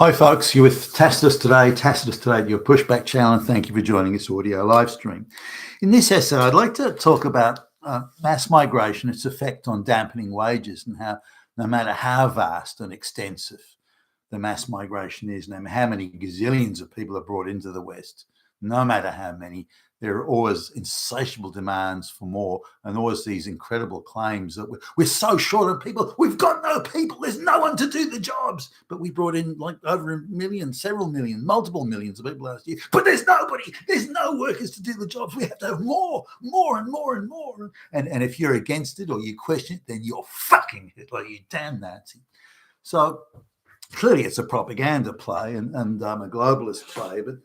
Hi folks, you're with Tacitus Today, your pushback channel, and thank you for joining this audio live stream. In this essay, I'd like to talk about mass migration, its effect on dampening wages, and how no matter how vast and extensive the mass migration is, no matter how many gazillions of people are brought into the West, no matter how many, there are always insatiable demands for more, and always these incredible claims that we're so short of people, we've got no people, there's no one to do the jobs. But we brought in like over 1 million, several million, multiple millions of people last year, but there's nobody, there's no workers to do the jobs. We have to have more and more and more. And if you're against it or you question it, then you're fucking Hitler, you damn Nazi. So clearly it's a propaganda play and a globalist play, but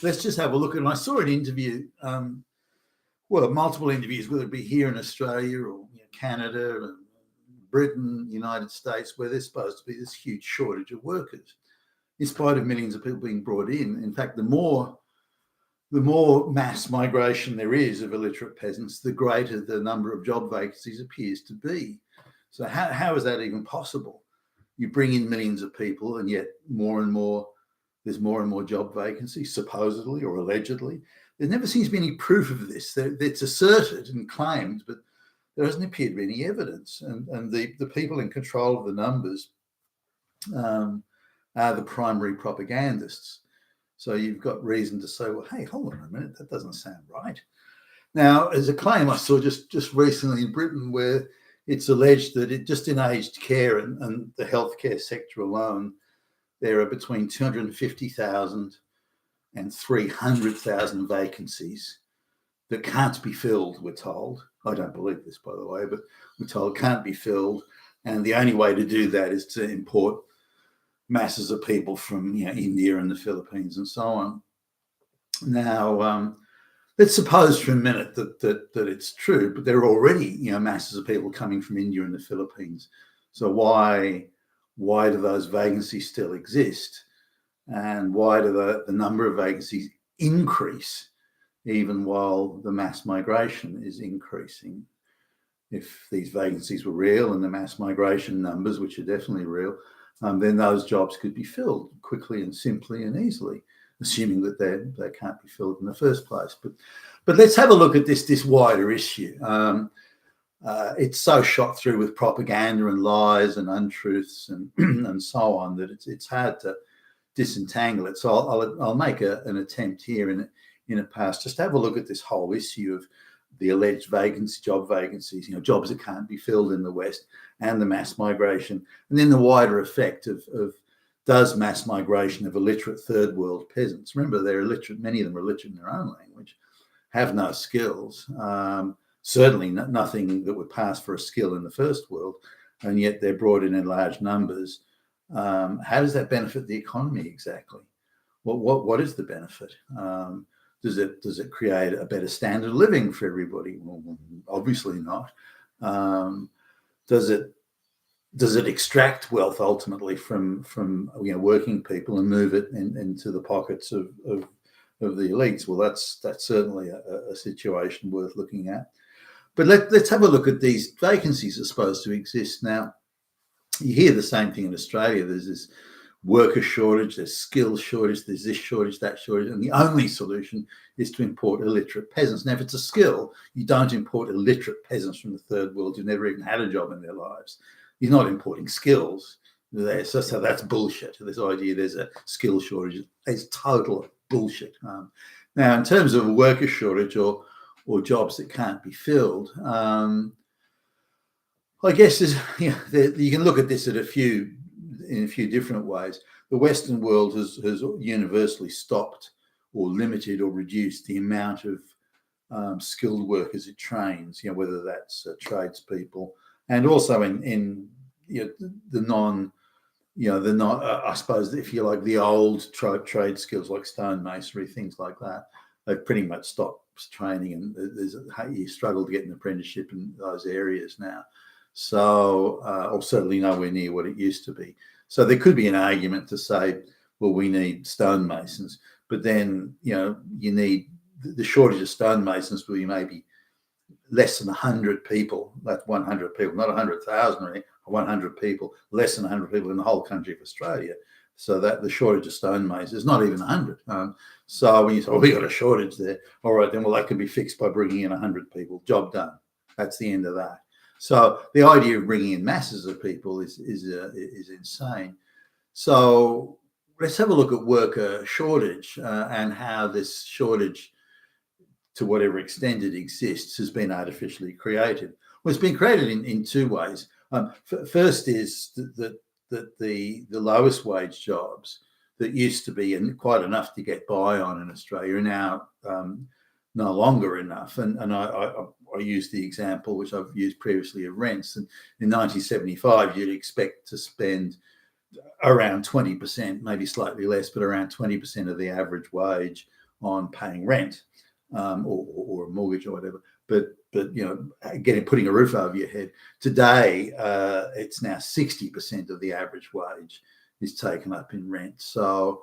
let's just have a look at it. And I saw an interview, multiple interviews, whether it be here in Australia or Canada, Britain, United States, where there's supposed to be this huge shortage of workers, in spite of millions of people being brought in. In fact, the more mass migration there is of illiterate peasants, the greater the number of job vacancies appears to be. So how is that even possible? You bring in millions of people, and yet there's more and more job vacancies, supposedly or allegedly. There never seems to be any proof of this. It's asserted and claimed, but there doesn't appear to be any evidence. And the people in control of the numbers are the primary propagandists. So you've got reason to say, well, hey, hold on a minute, that doesn't sound right. Now, there's a claim I saw just recently in Britain where it's alleged that just in aged care and the healthcare sector alone, there are between 250,000 and 300,000 vacancies that can't be filled, we're told. I don't believe this, by the way, but we're told can't be filled. And the only way to do that is to import masses of people from India and the Philippines and so on. Now, let's suppose for a minute that it's true, but there are already masses of people coming from India and the Philippines. So why do those vacancies still exist? And why do the number of vacancies increase even while the mass migration is increasing? If these vacancies were real and the mass migration numbers, which are definitely real, then those jobs could be filled quickly and simply and easily, assuming that they can't be filled in the first place. But let's have a look at this wider issue. It's so shot through with propaganda and lies and untruths and and so on that it's hard to disentangle it. So I'll make an attempt here in a pass just to have a look at this whole issue of the alleged job vacancies, jobs that can't be filled in the West, and the mass migration, and then the wider effect of does mass migration of illiterate third world peasants. Remember, they're illiterate. Many of them are illiterate in their own language, have no skills. Certainly nothing that would pass for a skill in the first world, and yet they're brought in large numbers. How does that benefit the economy exactly? What is the benefit? Does it create a better standard of living for everybody? Well, obviously not. Does it extract wealth ultimately from working people and move it into the pockets of the elites? Well, that's certainly a situation worth looking at. But let's have a look at these vacancies that are supposed to exist. Now, you hear the same thing in Australia. There's this worker shortage, there's skills shortage, there's this shortage, that shortage, and the only solution is to import illiterate peasants. Now, if it's a skill, you don't import illiterate peasants from the third world who've never even had a job in their lives. You're not importing skills there. So that's bullshit. This idea there's a skill shortage is total bullshit. Now, in terms of a worker shortage or jobs that can't be filled, I guess you can look at this in a few different ways. The Western world has universally stopped or limited or reduced the amount of skilled workers it trains, whether that's tradespeople and also in the non, I suppose, if you like, the old trade skills like stonemasonry, things like that. They've pretty much stopped training, and you struggle to get an apprenticeship in those areas now. So, or certainly nowhere near what it used to be. So there could be an argument to say, well, we need stonemasons, but then, you need the shortage of stonemasons will be maybe less than 100 people, that's 100 people, not 100,000 or 100 people, less than 100 people in the whole country of Australia. So that the shortage of stonemasons is not even 100. So when you say, "Oh, we got a shortage there," all right, then well, that can be fixed by bringing in 100 people. Job done. That's the end of that. So the idea of bringing in masses of people is insane. So let's have a look at worker shortage and how this shortage, to whatever extent it exists, has been artificially created. Well, it's been created in two ways. First is that the lowest wage jobs that used to be quite enough to get by on in Australia are now no longer enough. And I use the example which I've used previously of rents. And in 1975, you'd expect to spend around 20%, maybe slightly less, but around 20% of the average wage on paying rent or a mortgage or whatever. But putting a roof over your head. Today, it's now 60% of the average wage is taken up in rent. So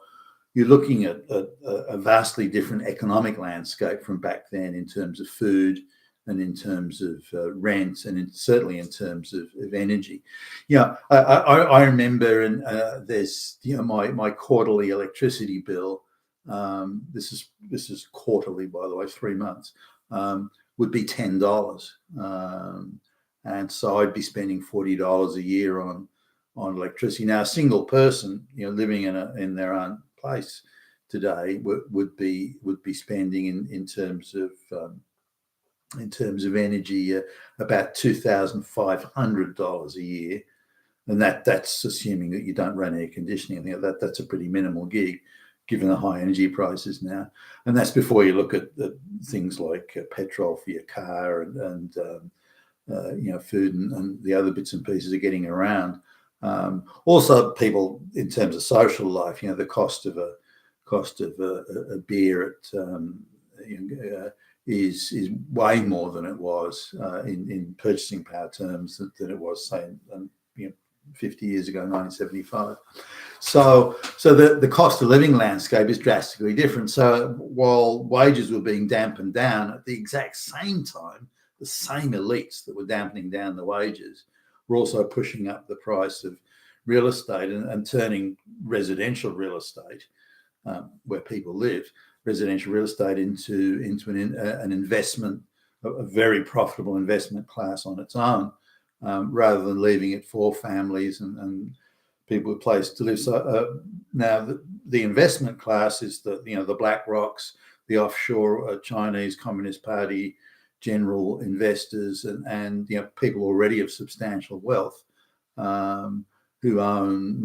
you're looking at a vastly different economic landscape from back then in terms of food and in terms of rent and certainly in terms of energy. I remember, and there's my quarterly electricity bill. This is quarterly, by the way, 3 months. Would be $10, and so I'd be spending $40 a year on electricity. Now, a single person, living in their own place today would be spending in terms of energy about $2,500 a year, and that's assuming that you don't run air conditioning. That's a pretty minimal gig, given the high energy prices now. And that's before you look at things like petrol for your car and food and the other bits and pieces of getting around. Also, people in terms of social life, the cost of a beer at is way more than it was in purchasing power terms than it was, say, 50 years ago, 1975. So the cost of living landscape is drastically different. So while wages were being dampened down, at the exact same time, the same elites that were dampening down the wages were also pushing up the price of real estate and turning residential real estate, where people live, residential real estate into an investment, a very profitable investment class on its own, rather than leaving it for families and people with a place to live. So now the investment class is the Black Rocks, the offshore Chinese Communist Party general investors, and people already of substantial wealth, who own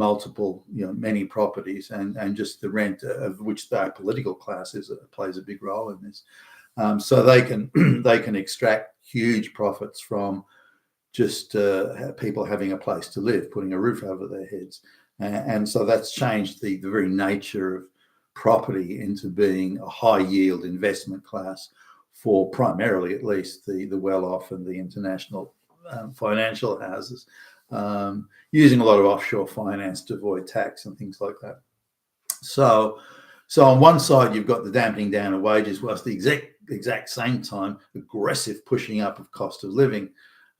many properties, and just the rent of which their political class plays a big role in this. So they can extract huge profits from just people having a place to live, putting a roof over their heads. And so that's changed the very nature of property into being a high yield investment class for primarily, at least, the well-off and the international financial houses, using a lot of offshore finance to avoid tax and things like that. So on one side, you've got the dampening down of wages, whilst the exact same time, aggressive pushing up of cost of living.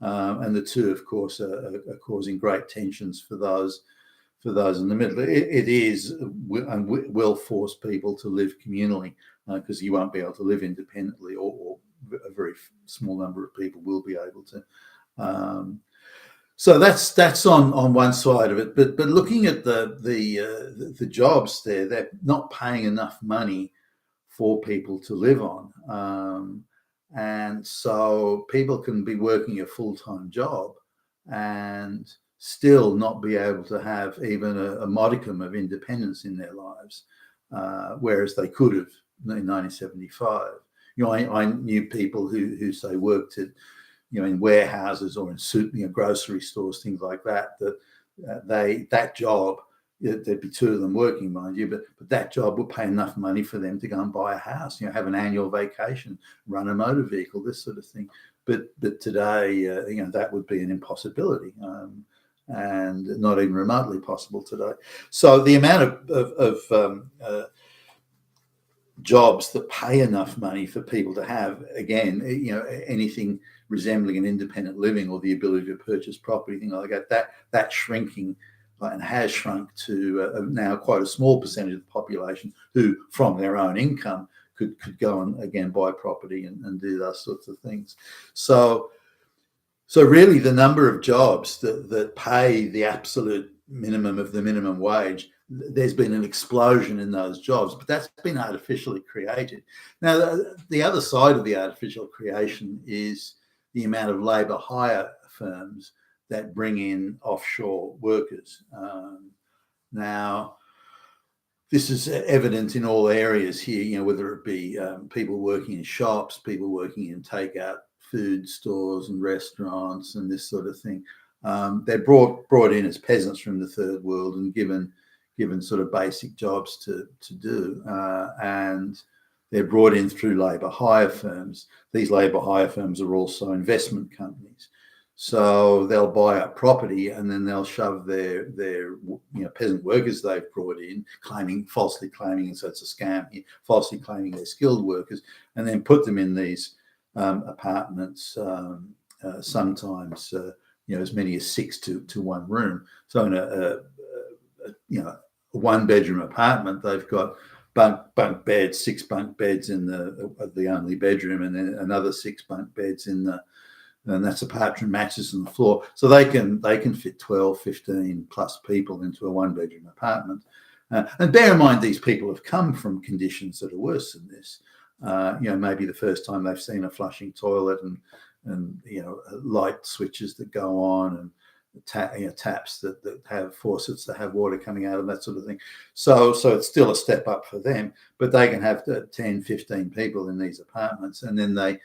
And the two, of course, are causing great tensions for those in the middle. It is and will force people to live communally, because you won't be able to live independently, or a very small number of people will be able to. So that's on one side of it. But looking at the jobs there, they're not paying enough money for people to live on. And so people can be working a full-time job and still not be able to have even a modicum of independence in their lives, whereas they could have in 1975. I knew people who say worked at, in warehouses or in grocery stores, things like that. That job, there'd be two of them working, mind you, but that job would pay enough money for them to go and buy a house, have an annual vacation, run a motor vehicle, this sort of thing. But today, that would be an impossibility, and not even remotely possible today. So the amount of jobs that pay enough money for people to have, again, anything resembling an independent living or the ability to purchase property, things like that's shrinking and has shrunk to now quite a small percentage of the population who, from their own income, could go and again buy property and do those sorts of things. So really the number of jobs that pay the absolute minimum of the minimum wage, there's been an explosion in those jobs, but that's been artificially created. Now, the other side of the artificial creation is the amount of labour hire firms that bring in offshore workers. Now, this is evident in all areas here, whether it be people working in shops, people working in takeout food stores and restaurants and this sort of thing. They're brought in as peasants from the third world and given sort of basic jobs to do, and they're brought in through labour hire firms. These labour hire firms are also investment companies, so they'll buy up property and then they'll shove their peasant workers they've brought in, falsely claiming, and so it's a scam, falsely claiming they're skilled workers, and then put them in these apartments, sometimes as many as 6 to 1 room. So in a 1-bedroom apartment, they've got bunk beds, 6 bunk beds in the only bedroom, and then another 6 bunk beds in the, and that's apart from mattresses on the floor. So they can fit 12, 15 plus people into a 1-bedroom apartment. And bear in mind, these people have come from conditions that are worse than this. Maybe the first time they've seen a flushing toilet and light switches that go on and taps that have faucets that have water coming out of, that sort of thing. So it's still a step up for them, but they can have 10, 15 people in these apartments, and then they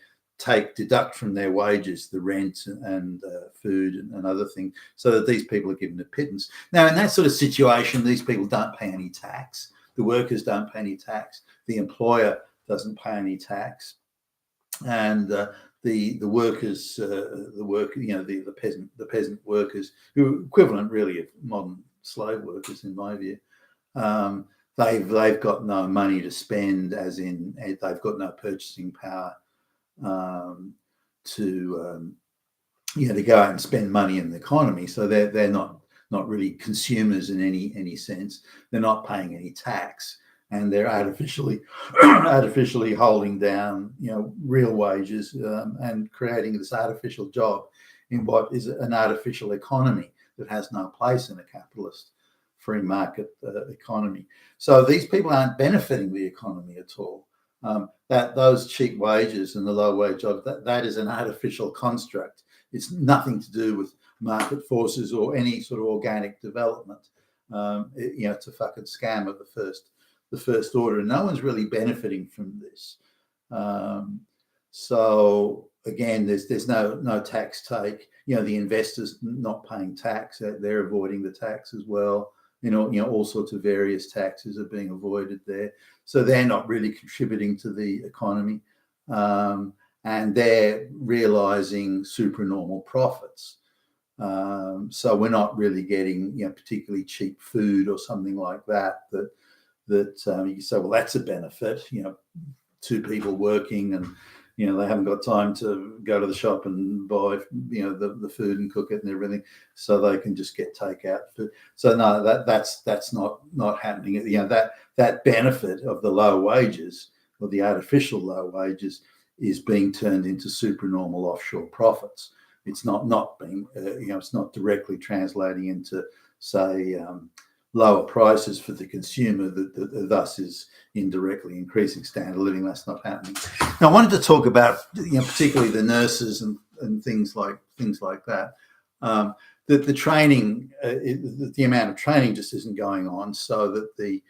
deduct from their wages the rent and food and other things, so that these people are given a pittance. Now, in that sort of situation, these people don't pay any tax. The workers don't pay any tax. The employer doesn't pay any tax, and the workers, the peasant workers, who are equivalent really of modern slave workers in my view, they've got no money to spend, as in they've got no purchasing power to go out and spend money in the economy. So they're not really consumers in any sense. They're not paying any tax, and they're artificially holding down real wages and creating this artificial job in what is an artificial economy that has no place in a capitalist free market economy. So these people aren't benefiting the economy at all. That those cheap wages and the low wage jobs, that is an artificial construct. It's nothing to do with market forces or any sort of organic development. It's a fucking scam of the first order, and no one's really benefiting from this. So again, there's no tax take. The investors not paying tax, they're avoiding the tax as well. All sorts of various taxes are being avoided there. So they're not really contributing to the economy, and they're realizing supernormal profits. So we're not really getting, particularly cheap food or something like that you can say, well, that's a benefit. 2 people working, and they haven't got time to go to the shop and buy the food and cook it and everything, so they can just get takeout food. So no, that's not happening. That benefit of the low wages, or the artificial low wages, is being turned into supernormal offshore profits. It's not being it's not directly translating into, say, lower prices for the consumer, that thus is indirectly increasing standard of living. That's not happening. Now, I wanted to talk about particularly the nurses and things like that. The training, the amount of training just isn't going on, so that the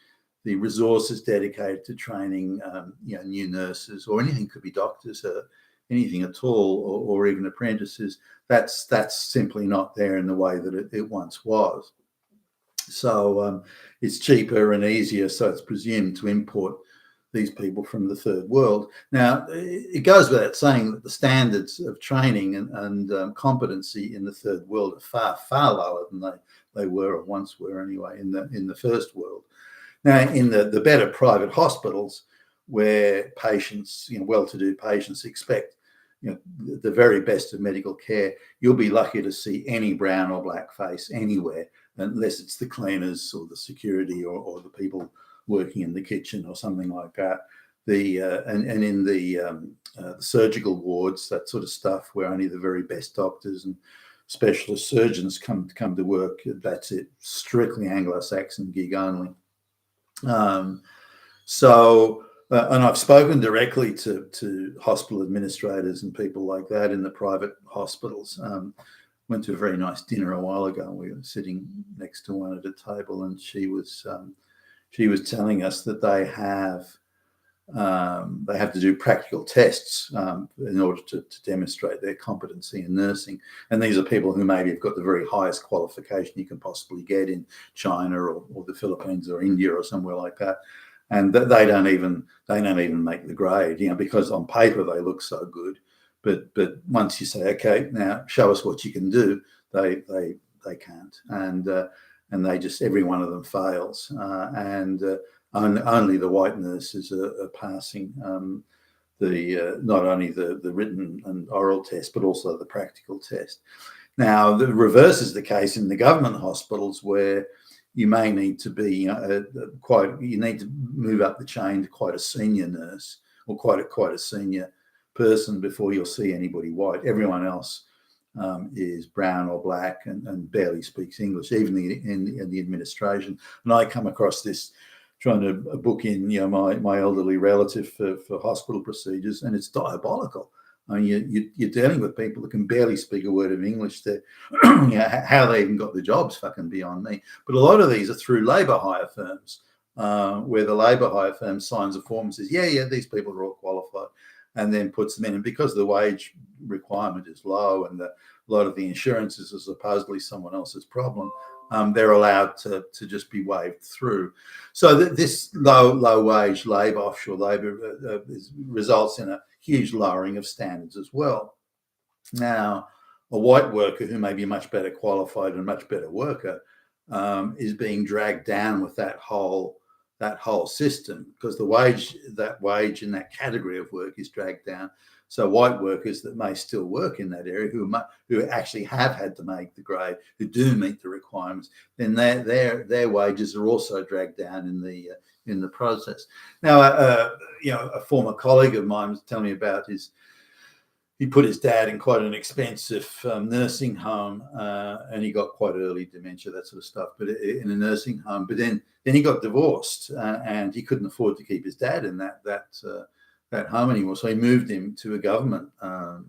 resources dedicated to training new nurses, or anything, could be doctors, anything at all, or even apprentices, that's simply not there in the way that it once was. So it's cheaper and easier, so it's presumed, to import these people from the third world. Now, it goes without saying that the standards of training and competency in the third world are far, far lower than they were, or once were anyway, in the first world. Now, in the better private hospitals, where patients, well-to-do patients, expect the very best of medical care, you'll be lucky to see any brown or black face anywhere, unless it's the cleaners or the security or the people working in the kitchen or something like that. And in the surgical wards, that sort of stuff, where only the very best doctors and specialist surgeons come to work, that's it, strictly Anglo-Saxon gig only. And I've spoken directly to hospital administrators and people like that in the private hospitals. Went to a very nice dinner a while ago, and we were sitting next to one at a table, and she was telling us that they have to do practical tests in order to demonstrate their competency in nursing. And these are people who maybe have got the very highest qualification you can possibly get in China or the Philippines or India or somewhere like that. And they don't even make the grade, because on paper they look so good, but once you say, okay, now show us what you can do, they can't, and they just, every one of them fails, and only the white nurses are passing not only the written and oral test, but also the practical test. Now, the reverse is the case in the government hospitals, where you may need to be you need to move up the chain to quite a senior nurse or quite a senior person before you'll see anybody white. Everyone else is brown or black and barely speaks English, even in the administration. And I come across this trying to book in my elderly relative for hospital procedures, and it's diabolical. I mean, you're dealing with people that can barely speak a word of English. How they even got the jobs, fucking beyond me. But a lot of these are through labour hire firms, where the labour hire firm signs a form and says, yeah, these people are all qualified, and then puts them in. And because the wage requirement is low and a lot of the insurances are supposedly someone else's problem, they're allowed to just be waved through. So this low wage labour, offshore labour, results in a huge lowering of standards as well. Now, a white worker who may be much better qualified and a much better worker is being dragged down with that whole system, because the wage in that category of work is dragged down. So white workers that may still work in that area, who actually have had to make the grade, who do meet the requirements, then their wages are also dragged down in the process. Now, a former colleague of mine was telling me about he put his dad in quite an expensive nursing home, and he got quite early dementia, that sort of stuff, but in a nursing home. But then he got divorced, and he couldn't afford to keep his dad in that home anymore. So he moved him to a government-run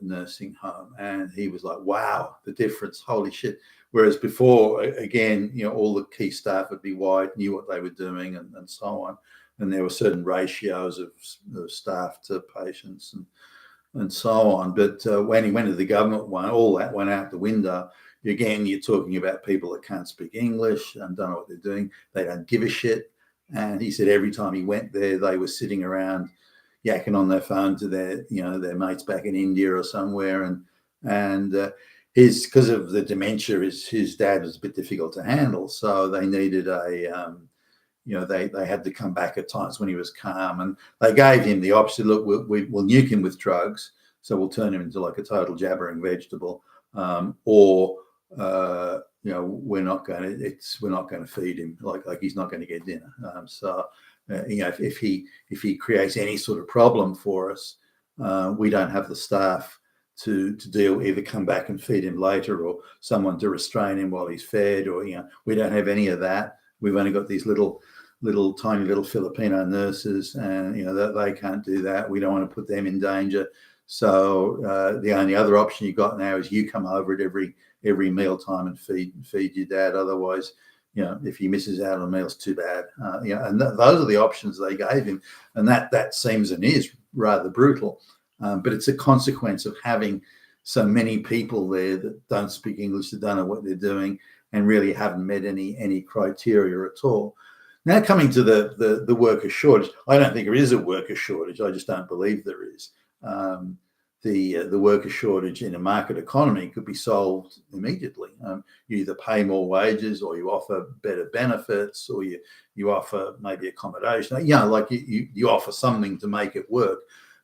nursing home, and he was like, "Wow, the difference! Holy shit!" Whereas before, again, all the key staff would be white, knew what they were doing, and so on. And there were certain ratios of staff to patients and so on. But when he went to the government one, all that went out the window. Again, you're talking about people that can't speak English and don't know what they're doing. They don't give a shit. And he said every time he went there, they were sitting around yakking on their phone to their mates back in India or somewhere. And because of the dementia, his dad was a bit difficult to handle. So they needed they had to come back at times when he was calm, and they gave him the option: look, we'll nuke him with drugs, so we'll turn him into like a total jabbering vegetable, or we're not going to feed him, like he's not going to get dinner. If he creates any sort of problem for us, we don't have the staff to deal, either come back and feed him later, or someone to restrain him while he's fed, or we don't have any of that. We've only got these tiny little Filipino nurses, and they can't do that. We don't want to put them in danger. So the only other option you got now is you come over at every meal time and feed your dad. Otherwise, if he misses out on meals, too bad. And those are the options they gave him, and that seems and is rather brutal. But it's a consequence of having so many people there that don't speak English, that don't know what they're doing, and really haven't met any criteria at all. Now, coming to the worker shortage, I don't think there is a worker shortage. I just don't believe there is. the worker shortage in a market economy could be solved immediately. You either pay more wages, or you offer better benefits, or you offer maybe accommodation. Like you offer something to make it work.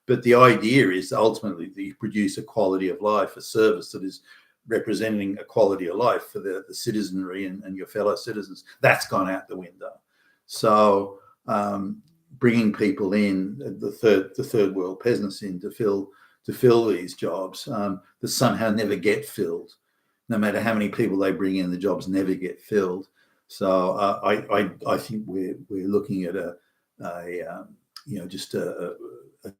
But the idea is ultimately that you produce a quality of life, a service that is representing a quality of life for the citizenry and your fellow citizens. That's gone out the window. So bringing people in, the third world peasants in to fill these jobs that somehow never get filled. No matter how many people they bring in, the jobs never get filled. So I think we're looking at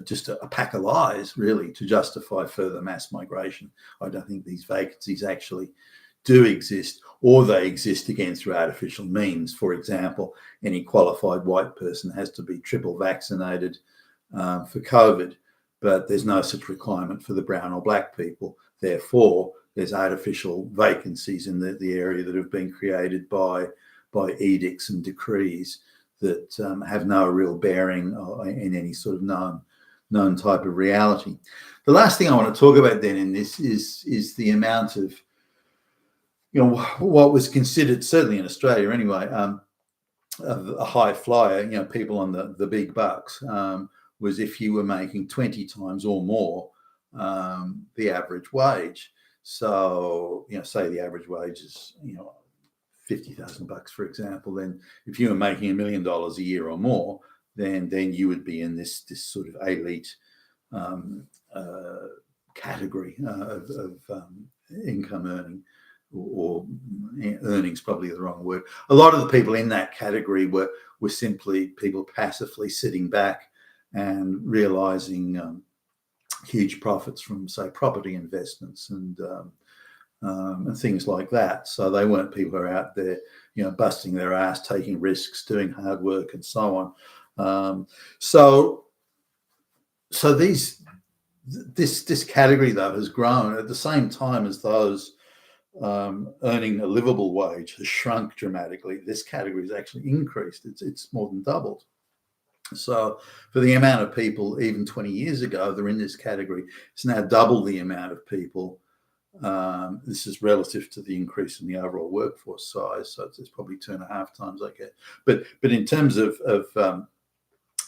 just a pack of lies, really, to justify further mass migration. I don't think these vacancies actually do exist, or they exist again through artificial means. For example, any qualified white person has to be triple vaccinated for COVID, but there's no such requirement for the brown or black people. Therefore, there's artificial vacancies in the area that have been created by edicts and decrees that have no real bearing in any sort of known type of reality. The last thing I want to talk about then in this is the amount of, what was considered, certainly in Australia anyway, a high flyer, people on the big bucks, was if you were making 20 times or more the average wage. So, say the average wage is, $50,000, for example, then if you were making $1 million a year or more, then you would be in this sort of elite category of income earning, or earnings, probably the wrong word. A lot of the people in that category were simply people passively sitting back and realizing huge profits from, say, property investments and things like that. So they weren't people who are out there, busting their ass, taking risks, doing hard work, and so on. So this category, though, has grown at the same time as those earning a livable wage has shrunk dramatically. This category has actually increased. It's more than doubled. So for the amount of people even 20 years ago that are in this category, it's now double the amount of people. This is relative to the increase in the overall workforce size, so it's probably 2.5 times, I guess. But in terms of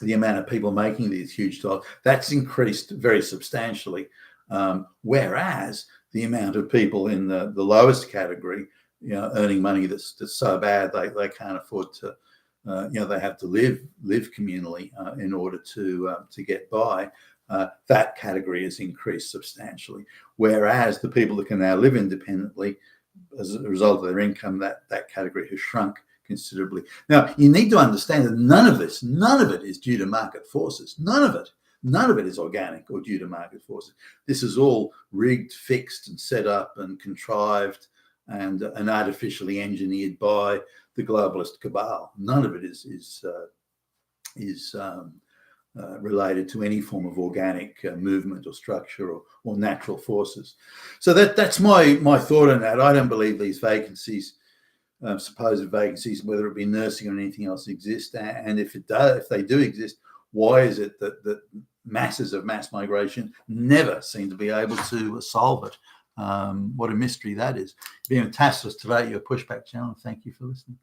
the amount of people making these huge jobs, that's increased very substantially. Whereas the amount of people in the lowest category, earning money that's so bad they can't afford to, they have to live communally in order to get by. That category has increased substantially, whereas the people that can now live independently as a result of their income, that category has shrunk considerably. Now, you need to understand that none of it is due to market forces. None of it is organic or due to market forces. This is all rigged, fixed, and set up and contrived and artificially engineered by the globalist cabal. None of it is related to any form of organic movement or structure or natural forces. So that's my thought on that. I don't believe these vacancies, supposed vacancies, whether it be nursing or anything else, exist. And if they do exist, why is it that masses of mass migration never seem to be able to solve it? What a mystery that is. Being Tacitus today, your Pushback channel. Thank you for listening.